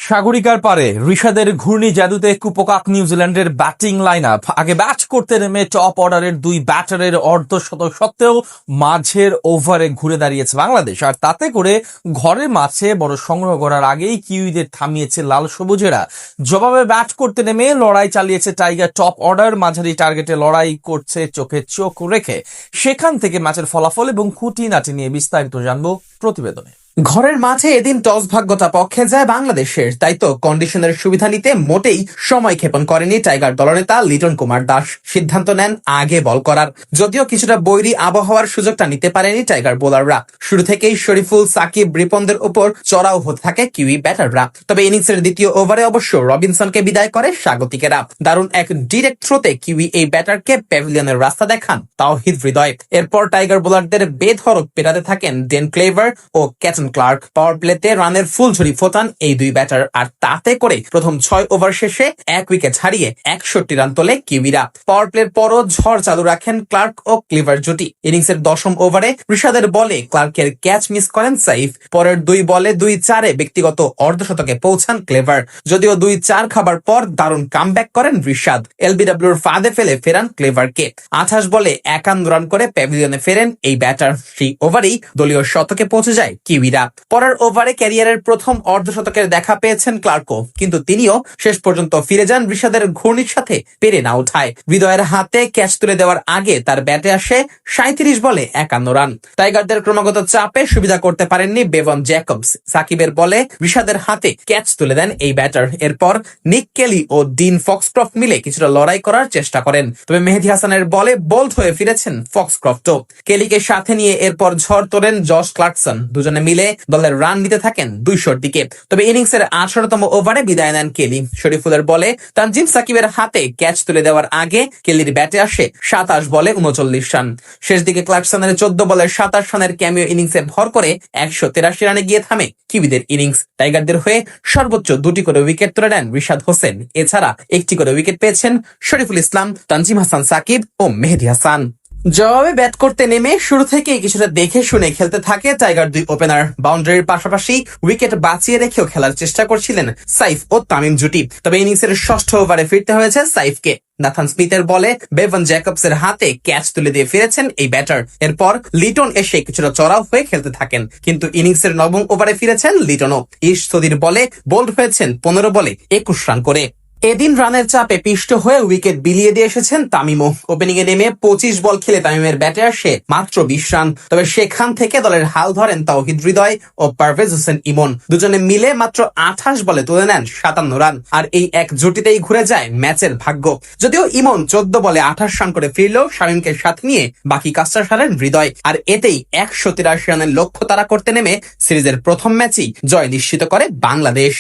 সাগরিকার পারে ঋষাদের ঘূর্ণি জাদুতে কুপোকাক নিউজিল্যান্ডের ব্যাটিং লাইন আপ। আগে ব্যাট করতে নেমে টপ অর্ডারের দুই ব্যাটারের অর্ধশতক সত্ত্বেও মাঝের ওভারে ঘুরে দাঁড়িয়েছে বাংলাদেশ, আর তাতে করে ঘরের মাঠে বড় সংগ্রহ করার আগেই কিউইদের থামিয়েছে লাল সবুজেরা। জবাবে ব্যাট করতে নেমে লড়াই চালিয়েছে টাইগার টপ অর্ডার। মাঝারি টার্গেটে লড়াই করছে চোখে চোখ রেখে। সেখান থেকে ম্যাচের ফলাফল এবং খুঁটিনাটি নিয়ে বিস্তারিত জানবো প্রতিবেদনে। ঘরের মাঠে এদিন টস ভাগ্যতা পক্ষে যায় বাংলাদেশের, তাই তো কন্ডিশনের সুবিধা নিতে মোটেই সময় ক্ষেপণ করেনি টাইগার দলনেতা লিটন কুমার দাস। সিদ্ধান্ত নেন আগে বল করার। যদিও কিছুটা বৈরী আবহাওয়ার সুযোগটা নিতে পারেনি টাইগার বোলাররা। শুরু থেকেই শরীফুল, সাকিব, রিপনদের উপর চড়াও হতে থাকে কিউই ব্যাটাররা। তবে ইনিংসের দ্বিতীয় ওভারে অবশ্য রবিনসনকে বিদায় করে স্বাগতিকেরা। দারুণ এক ডিরেক্ট থ্রোতে কিউই এই ব্যাটারকে প্যাভিলিয়নের রাস্তা দেখান তাওহিদ হৃদয়। এরপর টাইগার বোলারদের বেধড়ক পেটাতে থাকেন ডেন ক্লেভার ও ক্যাটন ক্লার্ক। পাওয়ার প্লেতে রানের ফুলঝুরি ফোটান এই দুই ব্যাটার, আর তাতে করে প্রথম 6 ওভার শেষে 1 উইকেট হারিয়ে 61 রান তোলে কিউইরা। পাওয়ার প্লের পরও ঝড় চালু রাখেন ক্লার্ক ও ক্লিভার জুটি। ইনিংসের 10ম ওভারে ঋষাদের বলে ক্লার্কের ক্যাচ মিস করেন সাইফ। পরের 2 বলে 2-4-এ ব্যক্তিগত অর্ধশতকে পৌঁছান ক্লেভার। যদিও 2-4 খাবার পর দারুণ কামব্যাক করেন ঋষাদ। এলবিডব্লিউর ফাঁদে ফেলে ফেরান ক্লেভারকে। 28 বলে 51 রান করে প্যাভিলিয়নে ফেরেন এই ব্যাটার। সেই ওভারেই দলীয় শতকে পৌঁছে যায় কিউইরা। পরের ওভারে ক্যারিয়ারের প্রথম অর্ধশতকের দেখা পেয়েছেন ক্লার্কও, কিন্তু তিনিও শেষ পর্যন্ত ফিরে যান ঋষাদের ঘূর্ণির সাথে পেরে না ওঠায়। হৃদয়ের হাতে ক্যাচ তুলে দেওয়ার আগে তার ব্যাটে আসে 37 বলে 51 রান। টাইগারদের ক্রমাগত চাপে সুবিধা করতে পারেননি বেভন জ্যাকবস। সাকিবের বলে ঋষাদের হাতে ক্যাচ তুলে দেন এই ব্যাটার। এরপর নিক কেলি ও ডিন ফক্সক্রফট মিলে কিছুটা লড়াই করার চেষ্টা করেন, তবে মেহেদী হাসানের বলে বোল্ড হয়ে ফিরেছেন ফক্সক্রফটও। কেলিকে সাথে নিয়ে এরপর ঝড় তোলেন জশ ক্লার্কসন। দুজনে মিলে দলের রান নিতে থাকেন 200-র দিকে। তবে ইনিংসের 18তম ওভারে বিদায় নেন কেলি। শরীফুলের বলে তানজিম সাকিবের হাতে ক্যাচ তুলে দেওয়ার আগে কেলির ব্যাটে আসে 27 বলে 39 রান। শেষ দিকে ক্লার্কসনের 14 বলে 27 রানের ক্যামিও ইনিংসে ভর করে 183 রানে গিয়ে থামে কিউইদের ইনিংস। টাইগারদের হয়ে সর্বোচ্চ 2টি করে উইকেট তুলে নেন রিশাদ হোসেন। এছাড়া 1টি করে উইকেট পেয়েছেন শরীফুল ইসলাম, তানজিম হাসান সাকিব ও মেহেদী হাসান। জবাবে ব্যাট করতে নেমে শুরু থেকেই কিছুটা দেখে শুনে খেলতে থাকে টাইগার দুই ওপেনার। বাউন্ডারির পাশাপাশি উইকেট বাঁচিয়ে রেখেও খেলার চেষ্টা করছিলেন সাইফ ও তামিম জুটি। তবে ইনিংসের 6ষ্ঠ ওভারে ফিরতে হয়েছে সাইফকে। নাথান স্মিথের বলে বেভন জ্যাকবসের হাতে ক্যাচ তুলে দিয়ে ফিরেছেন এই ব্যাটার। এরপর লিটন এসে কিছুটা চড়াও হয়ে খেলতে থাকেন, কিন্তু ইনিংসের 9ম ওভারে ফিরেছেন লিটনও। ইশ সদির বলে বোল্ড হয়েছেন 15 বলে 21 রান করে। এদিন রানের চাপে পিষ্ট হয়ে উইকেট বিলিয়ে দিয়ে এসেছেন তামিমও। ওপেনিং এ নেমে 25 বল খেলে তামিমের ব্যাটে আসে মাত্র 20 রান। তবে সেখান থেকে দলের হাল ধরেন তাওহিদ হৃদয় ও পারভেজ হোসেন ইমন। দুজনে মিলে মাত্র 28 বলে তুলে নেন 57 রান। আর এই এক জুটিতেই ঘুরে যায় ম্যাচের ভাগ্য। যদিও ইমন 14 বলে 28 রান করে ফিরলেও শামীমকে সাথে নিয়ে বাকি কাজটা সারেন হৃদয়। আর এতেই 183 রানের লক্ষ্য তাড়া করতে নেমে সিরিজের প্রথম ম্যাচই জয় নিশ্চিত করে বাংলাদেশ।